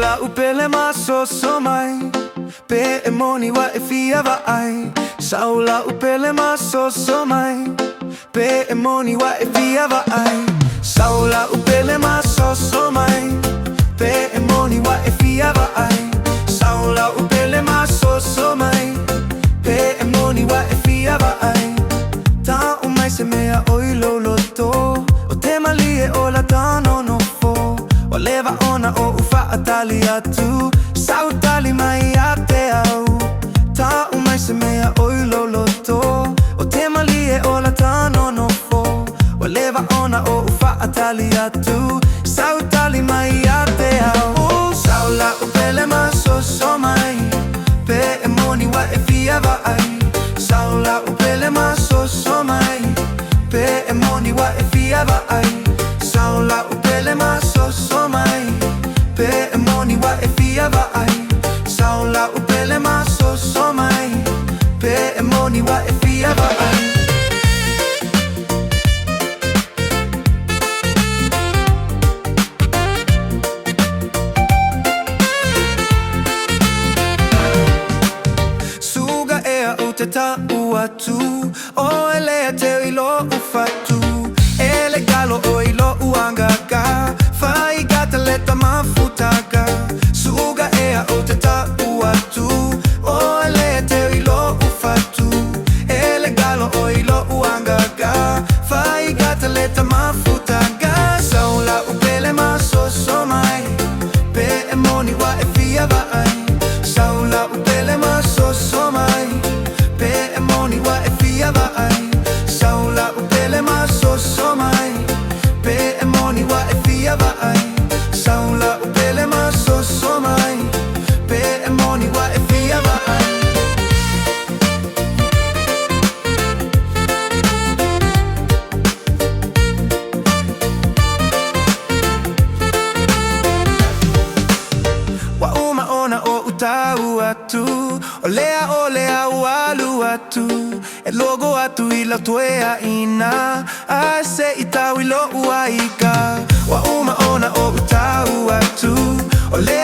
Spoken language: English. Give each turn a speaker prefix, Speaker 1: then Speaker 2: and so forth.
Speaker 1: Saula upele maso somai Pe emoni wa efia va ai Saula upele maso somai Pe emoni wa efia va ai Saula upele maso somai Pe emoni wa efia va ai Saula upele maso somai Pe emoni wa efia va ai Ta umai se mea oi loloto O te malie o la tano no fo O leva ona o ufa atali atu Sau tali mai a te au Ta umai se mea oi loloto O te malie o la tano no fo O leva ona o ufa atali atu Sau tali mai a te au Saula upele maso somai Pe emoni wa e fia va ai Saula upele maso somai Pe emoni wa e fia va ai Saula upele maso somai Pe emoni wa e fia va ai Saula upele maso somai Pe emoni wa e fia va ai Suga ea o te tau atu O elea te ilo ufatu Ele galo o ilo uangaka Fai gata leta mafutaka Suga ea o te tau atu O elea te ilo ufatu Ele galo o ilo uangaka Fai gata leta mafutaka Saula upele maso somai Pe emoni wa e fia va ai Saula upele maso somai Pe emoni wa e fia va ai Saula upele maso somai Pe emoni wa e fia va ai Saula upele maso somai Pe emoni wa e fia va ai Wa uma ona o utau atu O lea ualu atu E logo atu ila tuea ina A se itau ilo uaika Wa uma ona o utau atu O lea